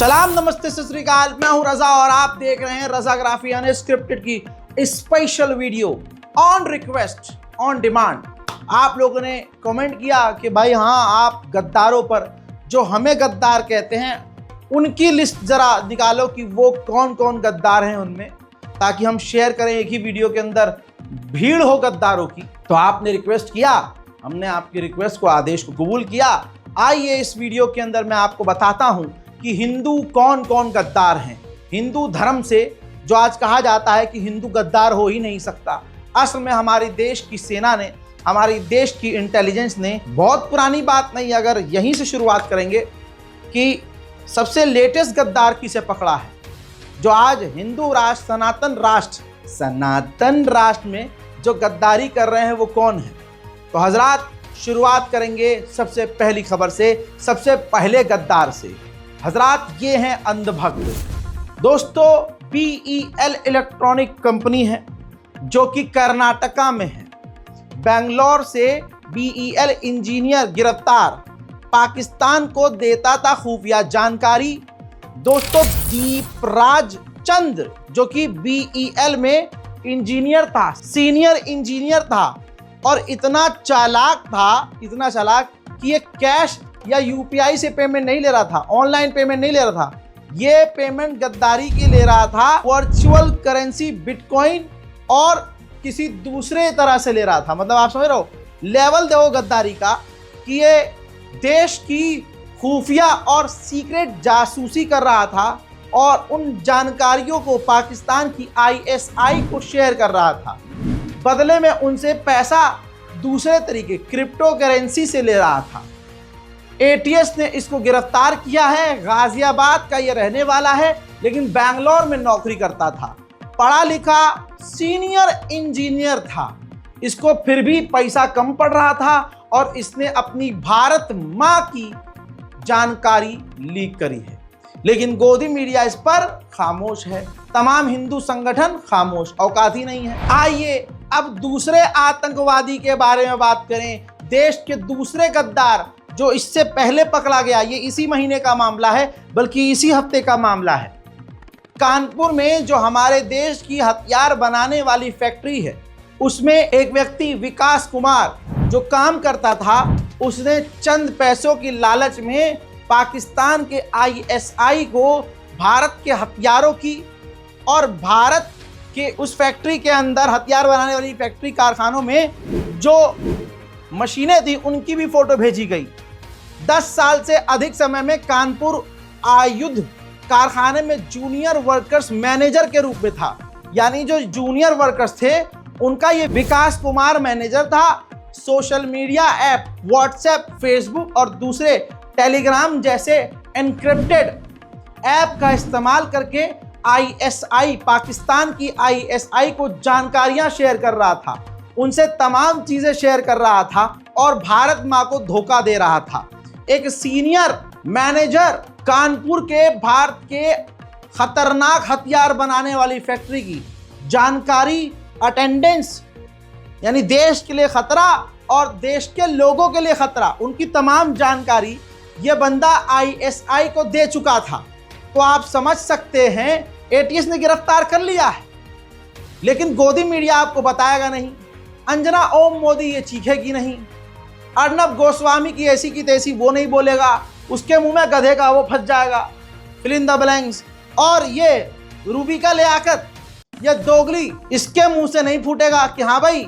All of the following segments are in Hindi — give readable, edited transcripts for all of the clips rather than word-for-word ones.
सलाम, नमस्ते, सत श्री अकाल। मैं हूं रजा और आप देख रहे हैं रजाग्राफी अनस्क्रिप्टेड की special video on request on demand. आप लोगों ने कमेंट किया कि भाई हाँ, आप गद्दारों पर, जो हमें गद्दार कहते हैं, उनकी लिस्ट ज़रा निकालो कि वो कौन कौन गद्दार हैं उनमें, ताकि हम शेयर करें एक ही वीडियो के अंदर, भीड़ हो गद्दारों की। तो आपने रिक्वेस्ट किया, हमने आपकी रिक्वेस्ट को, आदेश को कबूल किया। आइए इस वीडियो के अंदर मैं आपको बताता हूं कि हिंदू कौन कौन गद्दार हैं। हिंदू धर्म से जो आज कहा जाता है कि हिंदू गद्दार हो ही नहीं सकता, असल में हमारे देश की सेना ने, हमारी देश की इंटेलिजेंस ने, बहुत पुरानी बात नहीं, अगर यहीं से शुरुआत करेंगे कि सबसे लेटेस्ट गद्दार किसे पकड़ा है, जो आज हिंदू राष्ट्र, सनातन राष्ट्र में जो गद्दारी कर रहे हैं वो कौन है। तो हजरात, शुरुआत करेंगे सबसे पहली खबर से, सबसे पहले गद्दार से। हजरात, ये हैं अंधभक्त। दोस्तों, BEL इलेक्ट्रॉनिक कंपनी है जो कि कर्नाटका में है। बेंगलोर से BEL इंजीनियर गिरफ्तार, पाकिस्तान को देता था खुफिया जानकारी। दोस्तों, दीपराज चंद्र जो कि BEL में इंजीनियर था, सीनियर इंजीनियर था, और इतना चालाक कि ये कैश या UPI से पेमेंट नहीं ले रहा था, ऑनलाइन पेमेंट नहीं ले रहा था, ये पेमेंट गद्दारी की ले रहा था, वर्चुअल करेंसी बिटकॉइन और किसी दूसरे तरह से ले रहा था। मतलब आप समझ रहे हो लेवल देखो गद्दारी का, कि ये देश की खुफिया और सीक्रेट जासूसी कर रहा था और उन जानकारियों को पाकिस्तान की ISI को शेयर कर रहा था। बदले में उनसे पैसा दूसरे तरीके, क्रिप्टो करेंसी से ले रहा था। ATS ने इसको गिरफ्तार किया है। गाजियाबाद का ये रहने वाला है, लेकिन बैंगलोर में नौकरी करता था, पढ़ा लिखा सीनियर इंजीनियर था। इसको फिर भी पैसा कम पड़ रहा था और इसने अपनी भारत माँ की जानकारी लीक करी है, लेकिन गोदी मीडिया इस पर खामोश है। तमाम हिंदू संगठन खामोश, औकात ही नहीं है। आइए अब दूसरे आतंकवादी के बारे में बात करें। देश के दूसरे गद्दार जो इससे पहले पकड़ा गया, ये इसी महीने का मामला है, बल्कि इसी हफ्ते का मामला है। कानपुर में जो हमारे देश की हथियार बनाने वाली फैक्ट्री है, उसमें एक व्यक्ति विकास कुमार जो काम करता था, उसने चंद पैसों की लालच में पाकिस्तान के ISI को भारत के हथियारों की और भारत के उस फैक्ट्री के अंदर, हथियार बनाने वाली फैक्ट्री कारखानों में जो मशीनें थी, उनकी भी फोटो भेजी गई। 10 साल से अधिक समय में कानपुर आयुध कारखाने में जूनियर वर्कर्स मैनेजर के रूप में था। यानी जो जूनियर वर्कर्स थे, उनका ये विकास कुमार मैनेजर था। Social media app WhatsApp, Facebook और दूसरे टेलीग्राम जैसे एनक्रिप्टेड ऐप का इस्तेमाल करके ISI, पाकिस्तान की ISI को जानकारियां शेयर कर रहा था, उनसे तमाम चीजें शेयर कर रहा था और भारत माँ को धोखा दे रहा था। एक सीनियर मैनेजर कानपुर के भारत के खतरनाक हथियार बनाने वाली फैक्ट्री की जानकारी, अटेंडेंस, यानी देश के लिए खतरा और देश के लोगों के लिए खतरा, उनकी तमाम जानकारी यह बंदा ISI को दे चुका था। तो आप समझ सकते हैं ATS ने गिरफ्तार कर लिया है, लेकिन गोदी मीडिया आपको बताएगा नहीं। अंजना ओम मोदी ये चीखेगी नहीं, अर्नब गोस्वामी की ऐसी की तैसी वो नहीं बोलेगा, उसके मुंह में गधे का वो फंस जाएगा, फिल इन द ब्लैंक्स। और ये रूबिका लियाकत, ये दोगली, इसके मुंह से नहीं फूटेगा कि हाँ भाई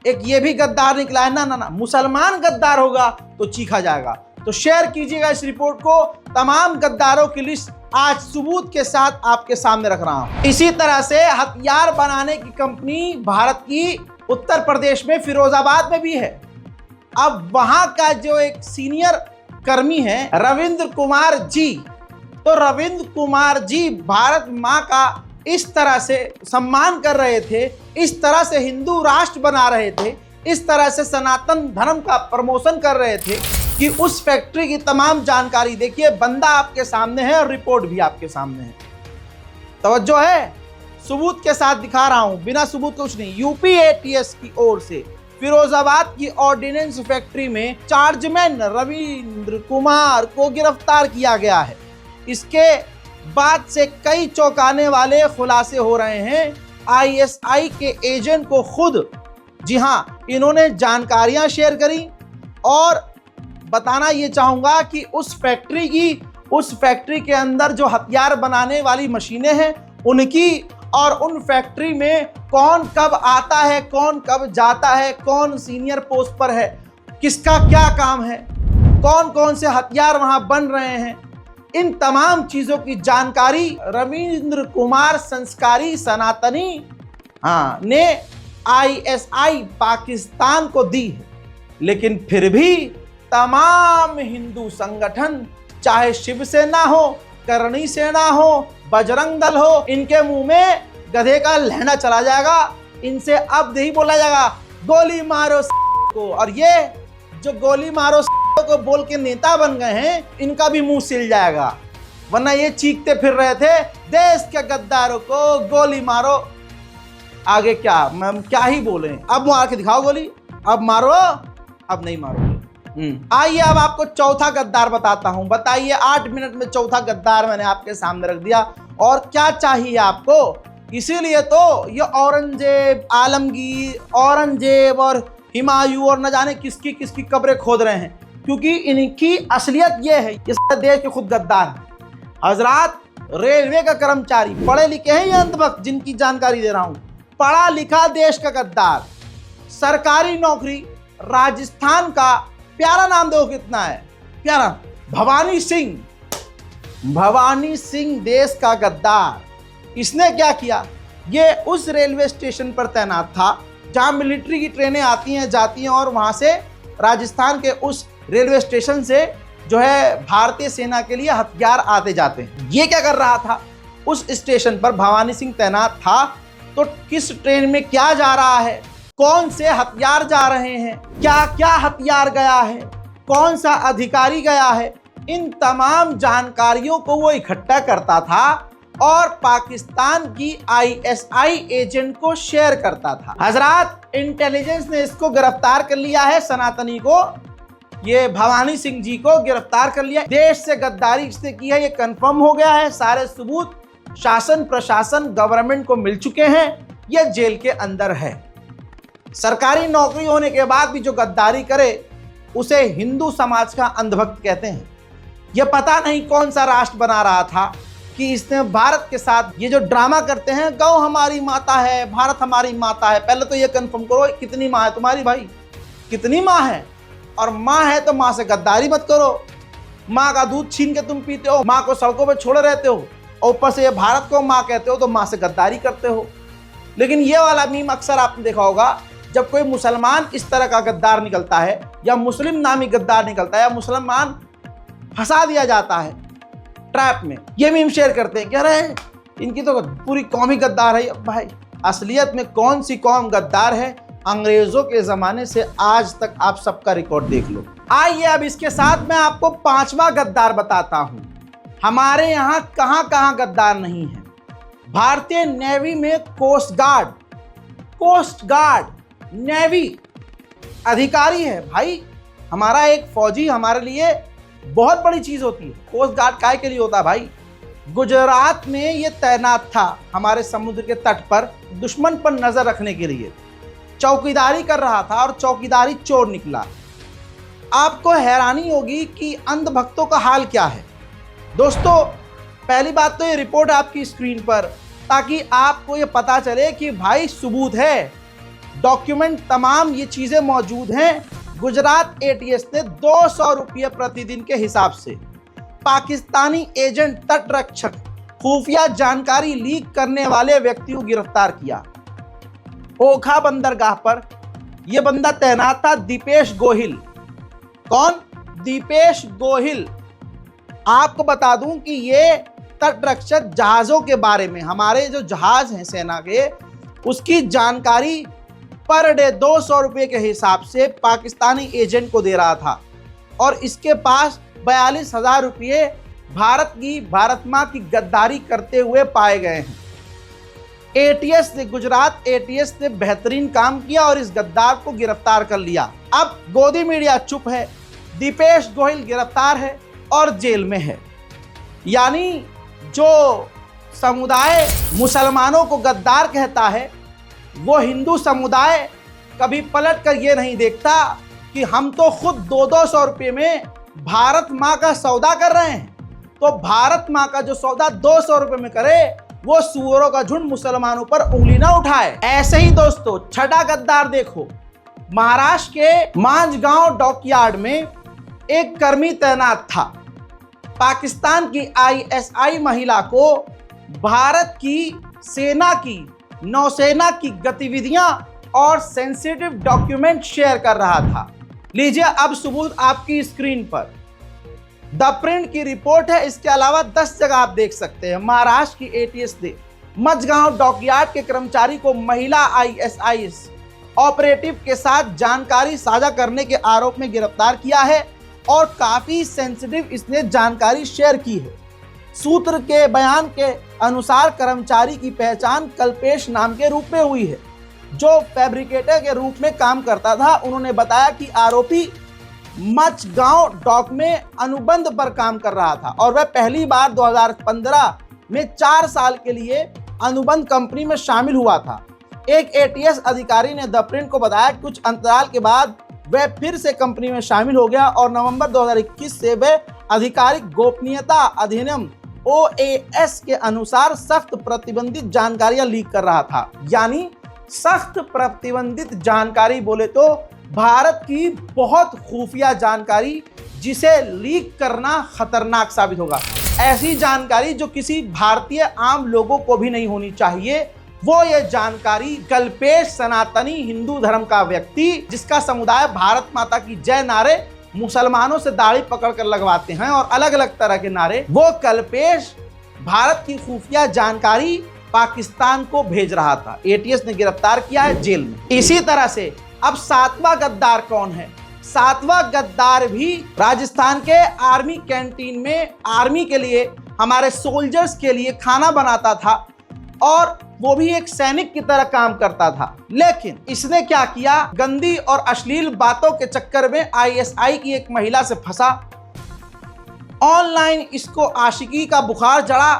एक ये भी गद्दार निकला है। ना, मुसलमान गद्दार होगा तो चीखा जाएगा। तो शेयर कीजिएगा इस रिपोर्ट को। तमाम गद्दारों की लिस्ट आज सबूत के साथ आपके सामने रख रहा हूं। इसी तरह से हथियार बनाने की कंपनी भारत की उत्तर प्रदेश में फिरोजाबाद में भी है। अब वहां का जो एक सीनियर कर्मी है रविंद्र कुमार जी, तो रविंद्र कुमार जी भारत माँ का इस तरह से सम्मान कर रहे थे, इस तरह से हिंदू राष्ट्र बना रहे थे, इस तरह से सनातन धर्म का प्रमोशन कर रहे थे कि उस फैक्ट्री की तमाम जानकारी, देखिए बंदा आपके सामने है और रिपोर्ट भी आपके सामने है। तवज्जो है, सबूत के साथ दिखा रहा हूं, बिना सबूत कुछ नहीं। यूपी ATS की ओर से फिरोजाबाद की ऑर्डिनेंस फैक्ट्री में चार्जमैन रविंद्र कुमार को गिरफ्तार किया गया है। इसके बाद से कई चौंकाने वाले खुलासे हो रहे हैं। आईएसआई के एजेंट को खुद, जी हां, इन्होंने जानकारियां शेयर करी और बताना ये चाहूंगा कि उस फैक्ट्री के अंदर जो हथियार बनाने वाली मशीनें हैं उनकी, और उन फैक्ट्री में कौन कब आता है, कौन कब जाता है, कौन सीनियर पोस्ट पर है, किसका क्या काम है, कौन कौन से हथियार वहां बन रहे हैं, इन तमाम चीजों की जानकारी रविंद्र कुमार संस्कारी सनातनी ने आईएसआई पाकिस्तान को दी है। लेकिन फिर भी तमाम हिंदू संगठन, चाहे शिवसेना हो, करणी सेना हो, बजरंग दल हो, इनके मुंह में गधे का लहना चला जाएगा। इनसे अब नहीं बोला जाएगा गोली मारो को, और ये जो गोली मारो को बोल के नेता बन गए हैं, इनका भी मुंह सिल जाएगा। वरना ये चीखते फिर रहे थे देश के गद्दारों को गोली मारो। आगे क्या, मैं क्या ही बोले, अब मार के दिखाओ गोली, अब मारो, अब नहीं मारो। आइए अब आपको चौथा गद्दार बताता हूं। बताइए, 8 मिनट में चौथा गद्दार मैंने आपके सामने रख दिया। और क्या चाहिए आपको? इसीलिए तो ये औरंगजेब, आलमगीर, औरंगजेब और हुमायूं और न जाने किसकी किसकी कब्रें खोद रहे हैं, क्योंकि इनकी असलियत ये है, ये देश के खुद गद्दार हैं। हजरात, रेलवे का कर्मचारी, पढ़े लिखे हैं ये अंधभक्त जिनकी जानकारी दे रहा हूं, पढ़ा लिखा देश का गद्दार, सरकारी नौकरी, राजस्थान का, प्यारा नाम देखो कितना है प्यारा, भवानी सिंह। भवानी सिंह देश का गद्दार। इसने क्या किया? ये उस रेलवे स्टेशन पर तैनात था जहां मिलिट्री की ट्रेनें आती हैं जाती हैं, और वहां से राजस्थान के उस रेलवे स्टेशन से जो है भारतीय सेना के लिए हथियार आते जाते हैं। ये क्या कर रहा था? उस स्टेशन पर भवानी सिंह तैनात था, तो किस ट्रेन में क्या जा रहा है, कौन से हथियार जा रहे हैं, क्या क्या हथियार गया है, कौन सा अधिकारी गया है, इन तमाम जानकारियों को वो इकट्ठा करता था और पाकिस्तान की आईएसआई एजेंट को शेयर करता था। हजरात, इंटेलिजेंस ने इसको गिरफ्तार कर लिया है, सनातनी को, ये भवानी सिंह जी को गिरफ्तार कर लिया। देश से गद्दारी इसने की है, ये कंफर्म हो गया है। सारे सबूत शासन प्रशासन गवर्नमेंट को मिल चुके हैं। ये जेल के अंदर है। सरकारी नौकरी होने के बाद भी जो गद्दारी करे उसे हिंदू समाज का अंधभक्त कहते हैं। यह पता नहीं कौन सा राष्ट्र बना रहा था कि इसने भारत के साथ ये जो ड्रामा करते हैं, गौ हमारी माता है, भारत हमारी माता है। पहले तो ये कंफर्म करो कितनी माँ है तुम्हारी, भाई कितनी माँ है? और माँ है तो माँ से गद्दारी मत करो। माँ का दूध छीन के तुम पीते हो, माँ को सड़कों पे छोड़े रहते हो, और ऊपर से ये भारत को माँ कहते हो, तो माँ से गद्दारी करते हो। लेकिन ये वाला मीम अक्सर आपने देखा होगा, जब कोई मुसलमान इस तरह का गद्दार निकलता है, या मुस्लिम नामी गद्दार निकलता है, या मुसलमान फंसा दिया जाता है ट्रैप में, ये मीम शेयर करते हैं कि अरे इनकी तो पूरी कौम ही गद्दार है। भाई असलियत में कौन सी कौम गद्दार है? अंग्रेजों के ज़माने से आज तक आप सबका रिकॉर्ड देख लो। आइए अब इसके साथ मैं आपको 5वां गद्दार बताता हूँ। हमारे यहाँ कहाँ कहाँ गद्दार नहीं है। भारतीय नेवी में कोस्ट गार्ड नेवी अधिकारी है। भाई हमारा एक फौजी हमारे लिए बहुत बड़ी चीज होती है। कोस्ट गार्ड काहे के लिए होता है भाई? गुजरात में ये तैनात था हमारे समुद्र के तट पर दुश्मन पर नजर रखने के लिए, चौकीदारी कर रहा था और चौकीदारी चोर निकला। आपको हैरानी होगी कि अंधभक्तों का हाल क्या है। दोस्तों, पहली बात तो ये रिपोर्ट आपकी स्क्रीन पर, ताकि आपको ये पता चले कि भाई सबूत है, डॉक्यूमेंट तमाम ये चीजें मौजूद हैं। गुजरात एटीएस ने 200 रुपये प्रतिदिन के हिसाब से पाकिस्तानी एजेंट, तटरक्षक, खुफिया जानकारी लीक करने वाले व्यक्ति को गिरफ्तार किया। ओखा बंदरगाह पर यह बंदा तैनात था, दीपेश गोहिल। कौन? दीपेश गोहिल। आपको बता दूं कि ये तटरक्षक जहाज़ों के बारे में, हमारे जो जहाज़ हैं सेना के, उसकी जानकारी पर डे 200 रुपये के हिसाब से पाकिस्तानी एजेंट को दे रहा था, और इसके पास 42,000 रुपये भारत माँ की गद्दारी करते हुए पाए गए हैं। एटीएस ने, गुजरात एटीएस ने बेहतरीन काम किया और इस गद्दार को गिरफ्तार कर लिया। अब गोदी मीडिया चुप है, दीपेश गोहिल गिरफ्तार है और जेल में है। यानी जो समुदाय मुसलमानों को गद्दार कहता है, वो हिंदू समुदाय कभी पलट कर ये नहीं देखता कि हम तो खुद 200 रुपये में भारत माँ का सौदा कर रहे हैं, तो भारत माँ का जो सौदा 200 रुपये में करे, वो सुअरों का झुंड मुसलमानों पर उंगली ना उठाए। ऐसे ही दोस्तों छठा गद्दार देखो, महाराष्ट्र के मांजगांव डॉकयार्ड में एक कर्मी तैनात था। पाकिस्तान की आईएसआई महिला को भारत की सेना की, नौसेना की गतिविधियां और सेंसिटिव डॉक्यूमेंट शेयर कर रहा था। लीजिए अब सबूत आपकी स्क्रीन पर। द प्रिंट की रिपोर्ट है, इसके अलावा 10 जगह आप देख सकते हैं। महाराष्ट्र की एटीएस ने मझगांव डॉकयार्ड के कर्मचारी को महिला आईएसआई ऑपरेटिव के साथ जानकारी साझा करने के आरोप में गिरफ्तार किया है और काफी सेंसिटिव इसने जानकारी शेयर की है। सूत्र के बयान के अनुसार कर्मचारी की पहचान कल्पेश नाम के रूप में हुई है, जो फैब्रिकेटर के रूप में काम करता था। उन्होंने बताया कि आरोपी मझगांव डॉक में अनुबंध पर काम कर रहा था और वह पहली बार 2015 में 4 साल के लिए अनुबंध कंपनी में शामिल हुआ था। एक एटीएस अधिकारी ने द प्रिंट को बताया कि कुछ अंतराल के बाद वह फिर से कंपनी में शामिल हो गया और नवंबर 2021 से वह आधिकारिक गोपनीयता अधिनियम OAS के अनुसार सख्त प्रतिबंधित जानकारियां लीक कर रहा था। यानी सख्त प्रतिबंधित जानकारी बोले तो भारत की बहुत खुफिया जानकारी, जिसे लीक करना खतरनाक साबित होगा। ऐसी जानकारी जो किसी भारतीय आम लोगों को भी नहीं होनी चाहिए। वो ये जानकारी कल्पेश, सनातनी हिंदू धर्म का व्यक्ति, जिसका समुदाय भारत माता की जय नारे मुसलमानों से दाढ़ी पकड़ कर लगवाते हैं और अलग अलग तरह के नारे, वो कल्पेश भारत की खुफिया जानकारी पाकिस्तान को भेज रहा था। एटीएस ने गिरफ्तार किया है, जेल में। इसी तरह से अब 7वां गद्दार कौन है? 7वां गद्दार भी राजस्थान के आर्मी कैंटीन में आर्मी के लिए, हमारे सोल्जर्स के लिए खाना बनाता था और वो भी एक सैनिक की तरह काम करता था। लेकिन इसने क्या किया, गंदी और अश्लील बातों के चक्कर में आईएसआई की एक महिला से फंसा। ऑनलाइन इसको आशिकी का बुखार चढ़ा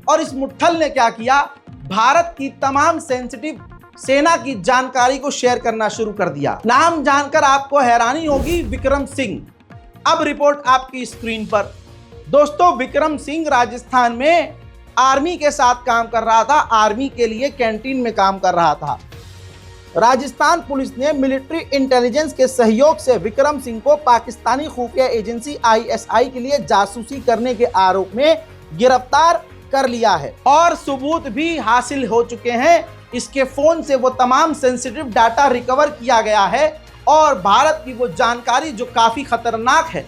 और इस मुट्ठल ने क्या किया, भारत की तमाम सेंसिटिव सेना की जानकारी को शेयर करना शुरू कर दिया। नाम जानकर आपको हैरानी होगी, विक्रम सिंह। अब रिपोर्ट आपकी स्क्रीन पर। दोस्तों विक्रम सिंह राजस्थान में आर्मी के साथ काम कर रहा था, आर्मी के लिए कैंटीन में काम कर रहा था। राजस्थान पुलिस ने मिलिट्री इंटेलिजेंस के सहयोग से विक्रम सिंह को पाकिस्तानी खुफिया एजेंसी आईएसआई के लिए जासूसी करने के आरोप में गिरफ्तार कर लिया है और सबूत भी हासिल हो चुके हैं। इसके फोन से वो तमाम सेंसिटिव डाटा रिकवर किया गया है और भारत की वो जानकारी जो काफी खतरनाक है,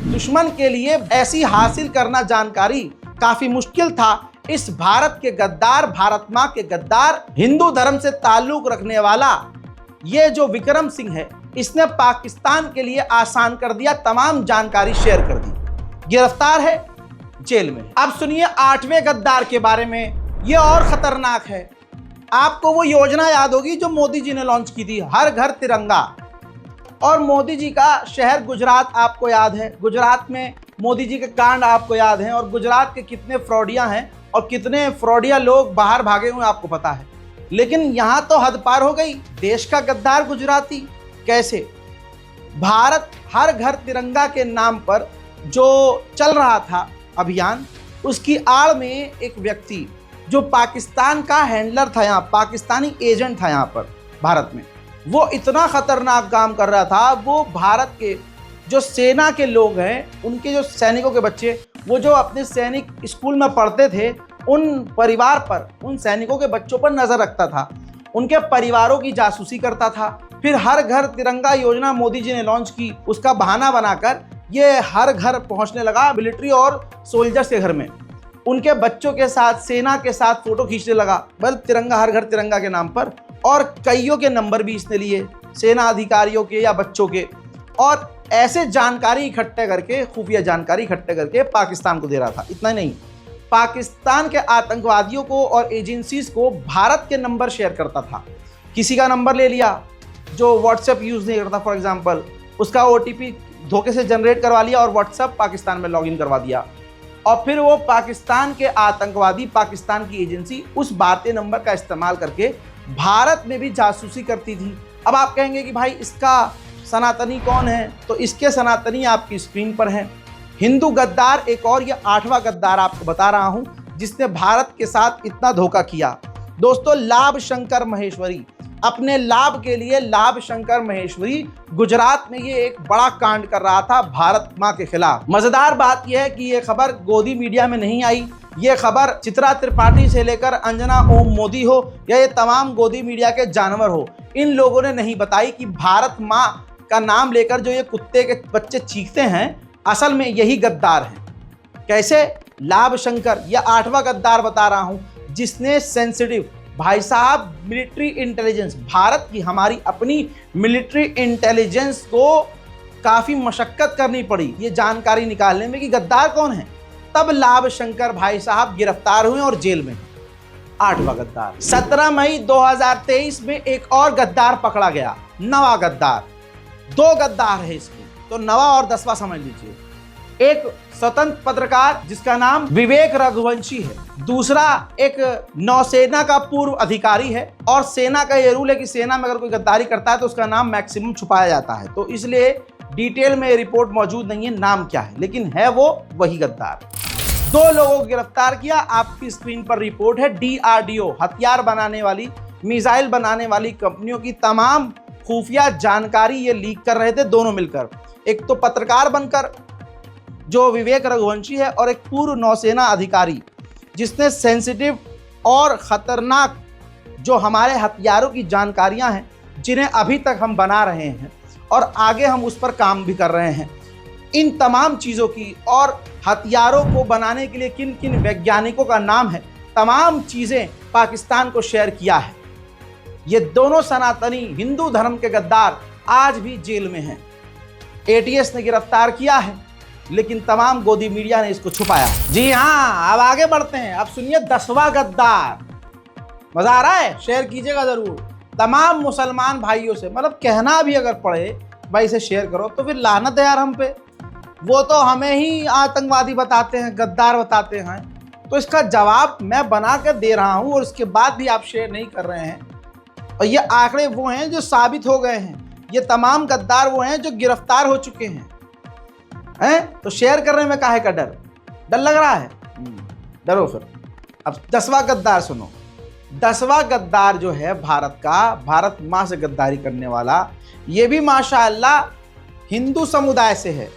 दुश्मन के लिए ऐसी हासिल करना जानकारी काफी मुश्किल था। इस भारत के गद्दार, भारत माँ के गद्दार, हिंदू धर्म से ताल्लुक रखने वाला ये जो विक्रम सिंह है, इसने पाकिस्तान के लिए आसान कर दिया, तमाम जानकारी शेयर कर दी। गिरफ्तार है, जेल में। अब सुनिए 8वें गद्दार के बारे में, ये और खतरनाक है। आपको वो योजना याद होगी जो मोदी जी ने लॉन्च की थी, हर घर तिरंगा। और मोदी जी का शहर गुजरात आपको याद है, गुजरात में मोदी जी के कांड आपको याद हैं और गुजरात के कितने फ्रॉडिया हैं और कितने फ्रॉडिया लोग बाहर भागे हुए आपको पता है। लेकिन यहाँ तो हद पार हो गई, देश का गद्दार गुजराती। कैसे? भारत हर घर तिरंगा के नाम पर जो चल रहा था अभियान, उसकी आड़ में एक व्यक्ति जो पाकिस्तान का हैंडलर था, यहाँ पाकिस्तानी एजेंट था यहाँ पर भारत में, वो इतना खतरनाक काम कर रहा था। वो भारत के जो सेना के लोग हैं, उनके जो सैनिकों के बच्चे, वो जो अपने सैनिक स्कूल में पढ़ते थे, उन परिवार पर, उन सैनिकों के बच्चों पर नजर रखता था, उनके परिवारों की जासूसी करता था। फिर हर घर तिरंगा योजना मोदी जी ने लॉन्च की, उसका बहाना बनाकर ये हर घर पहुंचने लगा, मिलिट्री और सोल्जर्स के घर में, उनके बच्चों के साथ, सेना के साथ फोटो खींचने लगा, बस तिरंगा, हर घर तिरंगा के नाम पर। और कईयों के नंबर भी इसने लिए, सेना अधिकारियों के या बच्चों के, और ऐसे जानकारी इकट्ठे करके, खुफिया जानकारी इकट्ठे करके पाकिस्तान को दे रहा था। इतना नहीं, पाकिस्तान के आतंकवादियों को और एजेंसीज को भारत के नंबर शेयर करता था। किसी का नंबर ले लिया जो व्हाट्सएप यूज़ नहीं करता, फॉर एग्जांपल, उसका OTP धोखे से जनरेट करवा लिया और व्हाट्सएप पाकिस्तान में लॉगिन करवा दिया। और फिर वो पाकिस्तान के आतंकवादी, पाकिस्तान की एजेंसी उस भारतीय नंबर का इस्तेमाल करके भारत में भी जासूसी करती थी। अब आप कहेंगे कि भाई इसका सनातनी कौन है, तो इसके सनातनी आपकी स्क्रीन पर हैं। हिंदू गद्दार एक और, ये 8वां गद्दार आपको बता रहा हूं जिसने भारत के साथ इतना धोखा किया। दोस्तों, लाभ शंकर महेश्वरी, अपने लाभ के लिए लाभ शंकर महेश्वरी गुजरात में ये एक बड़ा कांड कर रहा था भारत मां के खिलाफ। मजेदार बात यह है कि ये खबर गोदी मीडिया में नहीं आई। ये खबर चित्रा त्रिपाठी से लेकर अंजना ओम मोदी हो या ये तमाम गोदी मीडिया के जानवर हो, इन लोगों ने नहीं बताई कि भारत मां का नाम लेकर जो ये कुत्ते के बच्चे चीखते हैं, असल में यही गद्दार हैं। कैसे? लाभ शंकर, यह 8वां गद्दार बता रहा हूं जिसने सेंसिटिव, भाई साहब, मिलिट्री इंटेलिजेंस, भारत की हमारी अपनी मिलिट्री इंटेलिजेंस को काफ़ी मशक्कत करनी पड़ी ये जानकारी निकालने में कि गद्दार कौन है। तब लाभ शंकर भाई साहब गिरफ्तार हुए और जेल में। 8वां गद्दार। 17 मई 2023 में एक और गद्दार पकड़ा गया, 9वां गद्दार। 2 गद्दार है इसमें, तो 9वां और 10वां समझ लीजिए। एक स्वतंत्र पत्रकार जिसका नाम विवेक रघुवंशी है, दूसरा एक नौसेना का पूर्व अधिकारी है। और सेना का ये रूल है कि सेना में अगर कोई गद्दारी करता है तो उसका नाम मैक्सिमम छुपाया जाता है, तो इसलिए डिटेल में रिपोर्ट मौजूद नहीं है नाम क्या है, लेकिन है वो वही गद्दार। 2 लोगों को गिरफ्तार किया। आपकी स्क्रीन पर रिपोर्ट है। DRDO, हथियार बनाने वाली, मिसाइल बनाने वाली कंपनियों की तमाम खुफिया जानकारी ये लीक कर रहे थे दोनों मिलकर। एक तो पत्रकार बनकर जो विवेक रघुवंशी है, और एक पूर्व नौसेना अधिकारी जिसने सेंसिटिव और ख़तरनाक जो हमारे हथियारों की जानकारियां हैं, जिन्हें अभी तक हम बना रहे हैं और आगे हम उस पर काम भी कर रहे हैं, इन तमाम चीज़ों की और हथियारों को बनाने के लिए किन किन वैज्ञानिकों का नाम है, तमाम चीज़ें पाकिस्तान को शेयर किया है। ये दोनों सनातनी हिंदू धर्म के गद्दार आज भी जेल में हैं। ATS ने गिरफ्तार किया है, लेकिन तमाम गोदी मीडिया ने इसको छुपाया। जी हाँ, अब आगे बढ़ते हैं। अब सुनिए 10वां गद्दार। मजा आ रहा है? शेयर कीजिएगा जरूर तमाम मुसलमान भाइयों से, मतलब कहना भी अगर पड़े भाई इसे शेयर करो तो फिर लानत है यार हम पे। वो तो हमें ही आतंकवादी बताते हैं, गद्दार बताते हैं, तो इसका जवाब मैं बना कर दे रहा हूँ और उसके बाद भी आप शेयर नहीं कर रहे हैं। और ये आंकड़े वो हैं जो साबित हो गए हैं, ये तमाम गद्दार वो हैं जो गिरफ्तार हो चुके हैं। तो शेयर करने में काहे का डर लग रहा है? डरो फिर। अब 10वां गद्दार सुनो। 10वां गद्दार जो है भारत का, भारत मां से गद्दारी करने वाला, ये भी माशाअल्लाह हिंदू समुदाय से है।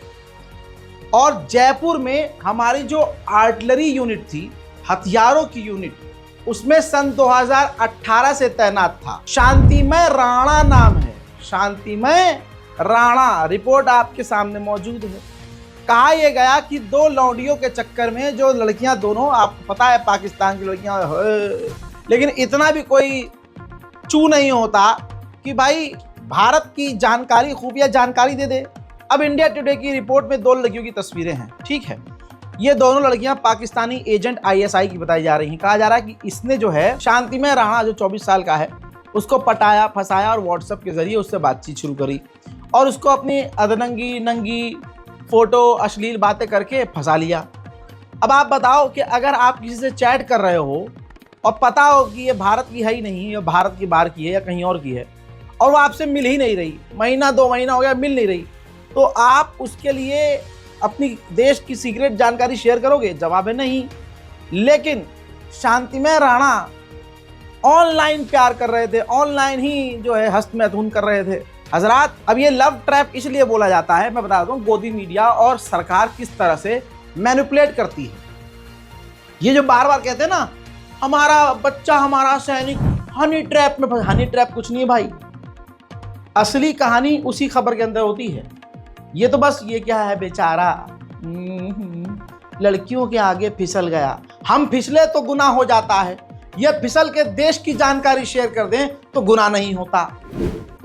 और जयपुर में हमारी जो आर्टिलरी यूनिट थी, हथियारों की यूनिट, उसमें सन 2018 से तैनात था। शांतिमय राणा नाम है, शांतिमय राणा। रिपोर्ट आपके सामने मौजूद है। कहा यह गया कि 2 लौंडियों के चक्कर में जो लड़कियां, दोनों आपको पता है पाकिस्तान की लड़कियां, लेकिन इतना भी कोई चू नहीं होता कि भाई भारत की जानकारी, खुफिया जानकारी दे दे। अब इंडिया टुडे की रिपोर्ट में 2 लड़कियों की तस्वीरें हैं, ठीक है। ये दोनों लड़कियां पाकिस्तानी एजेंट ISI की बताई जा रही हैं। कहा जा रहा है कि इसने जो है शांतिमय राणा जो 24 साल का है, उसको पटाया, फंसाया और व्हाट्सएप के जरिए उससे बातचीत शुरू करी और उसको अपनी अधनंगी नंगी फोटो, अश्लील बातें करके फंसा लिया। अब आप बताओ कि अगर आप किसी से चैट कर रहे हो और पता हो कि ये भारत की है ही नहीं, ये भारत की बाहर की है या कहीं और की है, और वो आपसे मिल ही नहीं रही, महीना 2 महीना हो गया मिल नहीं रही, तो आप उसके लिए अपनी देश की सीक्रेट जानकारी शेयर करोगे? जवाब है नहीं। लेकिन शांतिमय राणा ऑनलाइन प्यार कर रहे थे, ऑनलाइन ही जो है हस्त मैथुन कर रहे थे। हजरात, अब ये लव ट्रैप इसलिए बोला जाता है, मैं बता दूं, गोदी मीडिया और सरकार किस तरह से मैनिपुलेट करती है। ये जो बार बार कहते हैं ना, हमारा बच्चा, हमारा सैनिक हनी ट्रैप में, हनी ट्रैप कुछ नहीं है भाई। असली कहानी उसी खबर के अंदर होती है। ये तो बस ये क्या है, बेचारा लड़कियों के आगे फिसल गया। हम फिसले तो गुनाह हो जाता है, ये फिसल के देश की जानकारी शेयर कर दें तो गुनाह नहीं होता।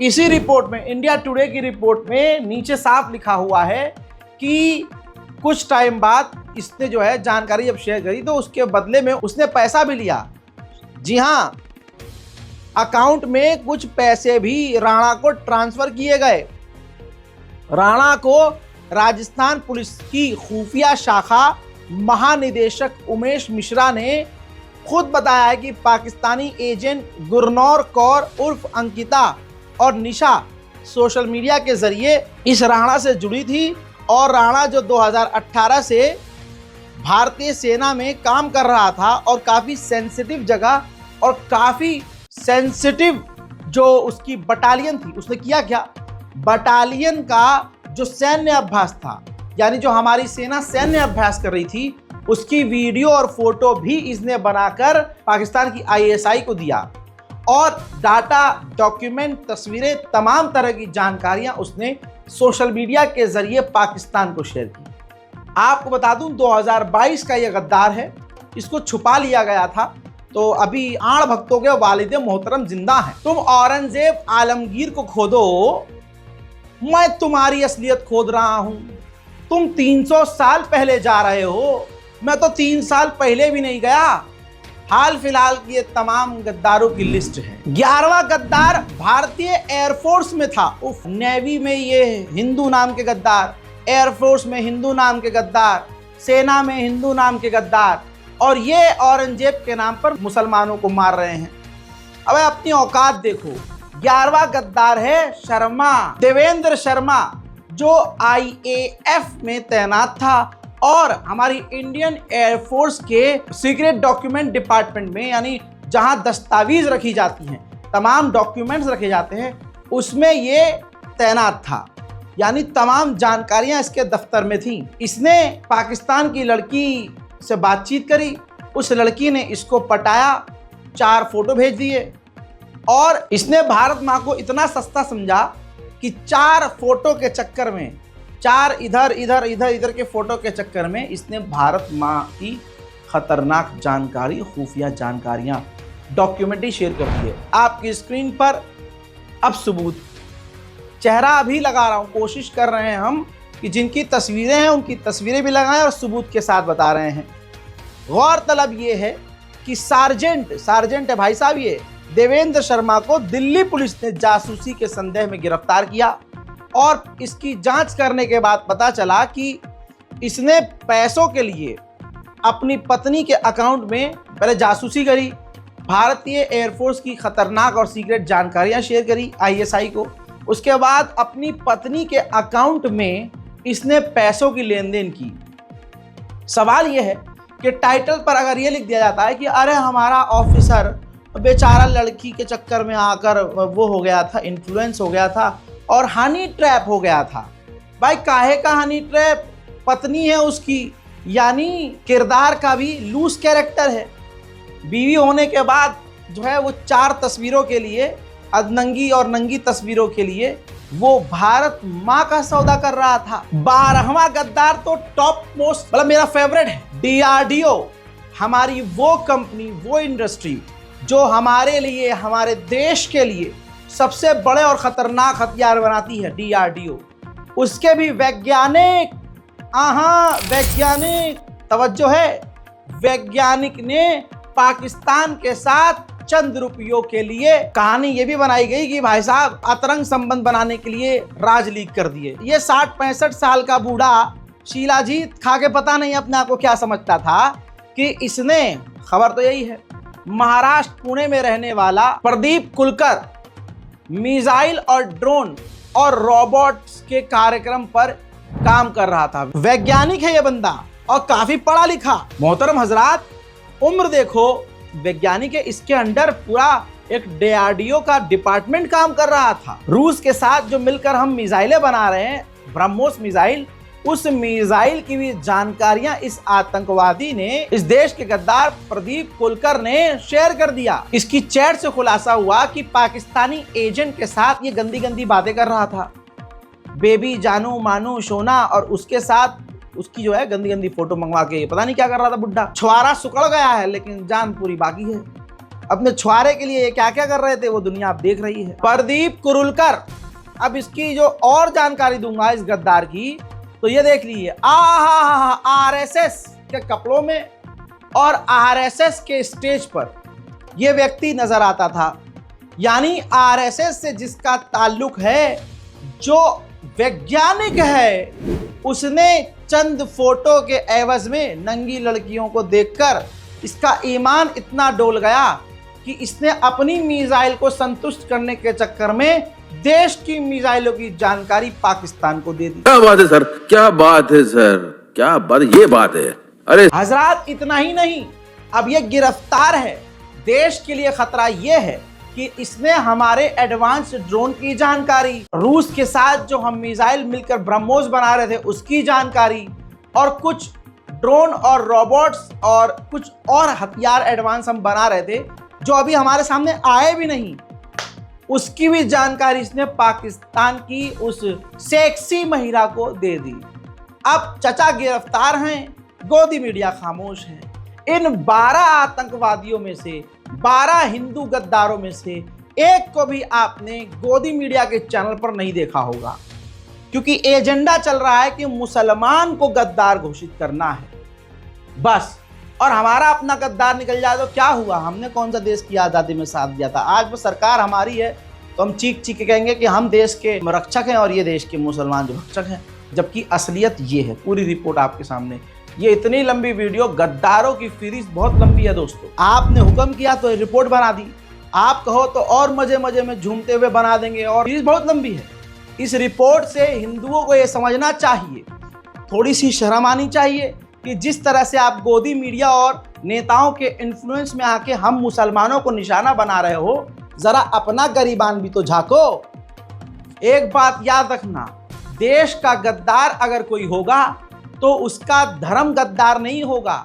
इसी रिपोर्ट में, इंडिया टुडे की रिपोर्ट में नीचे साफ लिखा हुआ है कि कुछ टाइम बाद इसने जो है जानकारी जब शेयर करी तो उसके बदले में उसने पैसा भी लिया। जी हाँ, अकाउंट में कुछ पैसे भी राणा को ट्रांसफर किए गए। राणा को राजस्थान पुलिस की खुफिया शाखा महानिदेशक उमेश मिश्रा ने खुद बताया है कि पाकिस्तानी एजेंट गुरनौर कौर उर्फ अंकिता और निशा सोशल मीडिया के जरिए इस राणा से जुड़ी थी और राणा जो 2018 से भारतीय सेना में काम कर रहा था और काफ़ी सेंसिटिव जगह और काफ़ी सेंसिटिव जो उसकी बटालियन थी, उसने किया क्या, बटालियन का जो सैन्य अभ्यास था, यानी जो हमारी सेना सैन्य अभ्यास कर रही थी, उसकी वीडियो और फोटो भी इसने बनाकर पाकिस्तान की आईएसआई को दिया और डाटा, डॉक्यूमेंट, तस्वीरें, तमाम तरह की जानकारियां उसने सोशल मीडिया के जरिए पाकिस्तान को शेयर की। आपको बता दूं 2022 का यह गद्दार है, इसको छुपा लिया गया था, तो अभी आड़ भक्तों के वालिद मोहतरम जिंदा हैं। तुम औरंगजेब आलमगीर को खोदो, मैं तुम्हारी असलियत खोद रहा हूं। तुम 300 साल पहले जा रहे हो, मैं तो 3 साल पहले भी नहीं गया। हाल फिलहाल की ये तमाम गद्दारों की लिस्ट है। 11वां गद्दार भारतीय एयरफोर्स में था। उफ, नेवी में ये हिंदू नाम के गद्दार, एयरफोर्स में हिंदू नाम के गद्दार, सेना में हिंदू नाम के गद्दार, और ये औरंगजेब के नाम पर मुसलमानों को मार रहे हैं। अब अपनी औकात देखो। 11वां गद्दार है शर्मा, देवेंद्र शर्मा, जो IAF में तैनात था और हमारी इंडियन एयरफोर्स के सीक्रेट डॉक्यूमेंट डिपार्टमेंट में, यानी जहां दस्तावेज रखी जाती हैं, तमाम डॉक्यूमेंट्स रखे जाते हैं, उसमें ये तैनात था, यानी तमाम जानकारियां इसके दफ्तर में थी। इसने पाकिस्तान की लड़की से बातचीत करी, उस लड़की ने इसको पटाया, 4 फोटो भेज दिए और इसने भारत माँ को इतना सस्ता समझा कि 4 फोटो के चक्कर में, 4 इधर के फोटो के चक्कर में इसने भारत माँ की खतरनाक जानकारी, खुफिया जानकारियां, डॉक्यूमेंट्री शेयर कर दी है। आपकी स्क्रीन पर अब सबूत, चेहरा अभी लगा रहा हूं, कोशिश कर रहे हैं हम कि जिनकी तस्वीरें हैं उनकी तस्वीरें भी लगाएं और सबूत के साथ बता रहे हैं। गौरतलब ये है कि सार्जेंट है भाई साहब, ये देवेंद्र शर्मा को दिल्ली पुलिस ने जासूसी के संदेह में गिरफ्तार किया और इसकी जांच करने के बाद पता चला कि इसने पैसों के लिए अपनी पत्नी के अकाउंट में पहले जासूसी करी, भारतीय एयरफोर्स की खतरनाक और सीक्रेट जानकारियां शेयर करी ISI को, उसके बाद अपनी पत्नी के अकाउंट में इसने पैसों की लेन देन की। सवाल यह है कि टाइटल पर अगर यह लिख दिया जाता है कि अरे हमारा ऑफिसर बेचारा लड़की के चक्कर में आकर वो हो गया था, इन्फ्लुएंस हो गया था और हनी ट्रैप हो गया था, भाई काहे का हनी ट्रैप, पत्नी है उसकी, यानी किरदार का भी लूज कैरेक्टर है। बीवी होने के बाद जो है वो 4 तस्वीरों के लिए, अधनंगी और नंगी तस्वीरों के लिए वो भारत माँ का सौदा कर रहा था। 12वां गद्दार तो टॉप मोस्ट, मतलब मेरा फेवरेट है, DRDO, हमारी वो कंपनी, वो इंडस्ट्री जो हमारे लिए, हमारे देश के लिए सबसे बड़े और खतरनाक हथियार बनाती है, DRDO। उसके भी वैज्ञानिक, वैज्ञानिक, तवज्जो है, वैज्ञानिक ने पाकिस्तान के साथ चंद रुपयों के लिए कहानी ये भी बनाई गई कि भाई साहब अतरंग संबंध बनाने के लिए राज लीक कर दिए। ये 60-65 साल का बूढ़ा शीलाजीत खा के पता नहीं अपने आप को क्या समझता था कि इसने, खबर तो यही है, महाराष्ट्र पुणे में रहने वाला प्रदीप कुलकर मिसाइल और ड्रोन और रोबोट्स के कार्यक्रम पर काम कर रहा था। वैज्ञानिक है ये बंदा और काफी पढ़ा लिखा। मोहतरम हजरात, उम्र देखो, वैज्ञानिक है, इसके अंडर पूरा एक DRDO का डिपार्टमेंट काम कर रहा था। रूस के साथ जो मिलकर हम मिसाइलें बना रहे हैं, ब्रह्मोस मिसाइल, उस मिसाइल की भी जानकारियां इस आतंकवादी ने, इस देश के गद्दार प्रदीप कुलकर ने शेयर कर दिया। इसकी चैट से खुलासा हुआ कि पाकिस्तानी एजेंट के साथ ये गंदी गंदी बातें कर रहा था, बेबी, जानू, मानू, सोना, और उसके साथ उसकी जो है गंदी गंदी फोटो मंगवा के पता नहीं क्या कर रहा था बुड्ढा। छुआरा सुकड़ गया है लेकिन जान पूरी बाकी है। अपने छुआरे के लिए क्या क्या कर रहे थे वो दुनिया आप देख रही है। प्रदीप कुरुलकर, अब इसकी जो और जानकारी दूंगा इस गद्दार की, तो ये देख लीजिए, RSS के कपड़ों में और RSS के स्टेज पर यह व्यक्ति नजर आता था। यानी RSS से जिसका ताल्लुक है, जो वैज्ञानिक है, उसने चंद फोटो के एवज में नंगी लड़कियों को देखकर इसका ईमान इतना डोल गया कि इसने अपनी मिसाइल को संतुष्ट करने के चक्कर में देश की मिसाइलों की जानकारी पाकिस्तान को दे दी। क्या बात है सर, क्या बात है सर, क्या बात, ये बात है। अरे हजरात, इतना ही नहीं, अब ये गिरफ्तार है। देश के लिए खतरा ये है कि इसने हमारे एडवांस ड्रोन की जानकारी, रूस के साथ जो हम मिसाइल मिलकर ब्रह्मोस बना रहे थे उसकी जानकारी, और कुछ ड्रोन और रोबोट्स और कुछ और हथियार एडवांस हम बना रहे थे जो अभी हमारे सामने आए भी नहीं, उसकी भी जानकारी इसने पाकिस्तान की उस सेक्सी महिला को दे दी। अब चचा गिरफ्तार हैं, गोदी मीडिया खामोश है। इन 12 आतंकवादियों में से, 12 हिंदू गद्दारों में से एक को भी आपने गोदी मीडिया के चैनल पर नहीं देखा होगा, क्योंकि एजेंडा चल रहा है कि मुसलमान को गद्दार घोषित करना है बस। और हमारा अपना गद्दार निकल जाए तो क्या हुआ? हमने कौन सा देश की आज़ादी में साथ दिया था? आज वो सरकार हमारी है तो हम चीख चीख के कहेंगे कि हम देश के रक्षक हैं और ये देश के मुसलमान जो भक्षक हैं, जबकि असलियत ये है। पूरी रिपोर्ट आपके सामने। ये इतनी लंबी वीडियो, गद्दारों की फहरिस्त बहुत लंबी है दोस्तों। आपने हुक्म किया तो रिपोर्ट बना दी, आप कहो तो और मजे मजे में झूमते हुए बना देंगे, और फहरिस्त बहुत लंबी है। इस रिपोर्ट से हिंदुओं को ये समझना चाहिए, थोड़ी सी शर्म आनी चाहिए कि जिस तरह से आप गोदी मीडिया और नेताओं के इन्फ्लुएंस में आके हम मुसलमानों को निशाना बना रहे हो, जरा अपना गरीबान भी तो झांको। एक बात याद रखना, देश का गद्दार अगर कोई होगा तो उसका धर्म गद्दार नहीं होगा।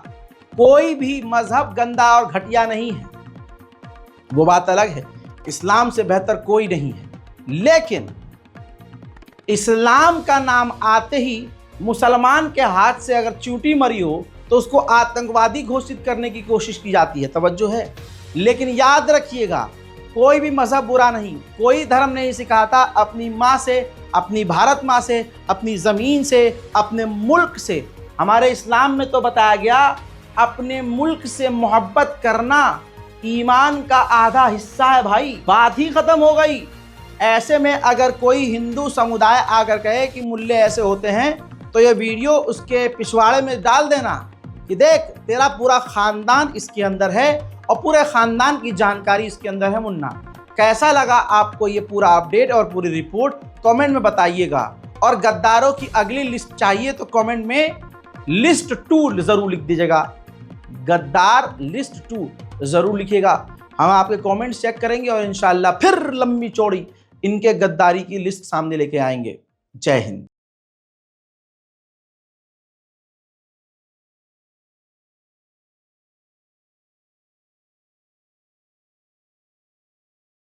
कोई भी मजहब गंदा और घटिया नहीं है, वो बात अलग है। इस्लाम से बेहतर कोई नहीं है, लेकिन इस्लाम का नाम आते ही मुसलमान के हाथ से अगर चूंटी मरी हो तो उसको आतंकवादी घोषित करने की कोशिश की जाती है। तवज्जो है। लेकिन याद रखिएगा, कोई भी मजहब बुरा नहीं, कोई धर्म नहीं सिखाता अपनी माँ से, अपनी भारत माँ से, अपनी ज़मीन से, अपने मुल्क से। हमारे इस्लाम में तो बताया गया, अपने मुल्क से मोहब्बत करना ईमान का आधा हिस्सा है भाई। बात ही ख़त्म हो गई। ऐसे में अगर कोई हिंदू समुदाय आकर कहे कि मुल्ले ऐसे होते हैं, तो ये वीडियो उसके पिछवाड़े में डाल देना कि देख, तेरा पूरा ख़ानदान इसके अंदर है और पूरे ख़ानदान की जानकारी इसके अंदर है मुन्ना। कैसा लगा आपको ये पूरा अपडेट और पूरी रिपोर्ट? कमेंट में बताइएगा। और गद्दारों की अगली लिस्ट चाहिए तो कमेंट में लिस्ट 2 ज़रूर लिख दीजिएगा। गद्दार लिस्ट 2 ज़रूर लिखिएगा। हम आपके कमेंट चेक करेंगे और इंशाल्लाह फिर लंबी चौड़ी इनके गद्दारी की लिस्ट सामने लेके आएंगे। जय हिंद।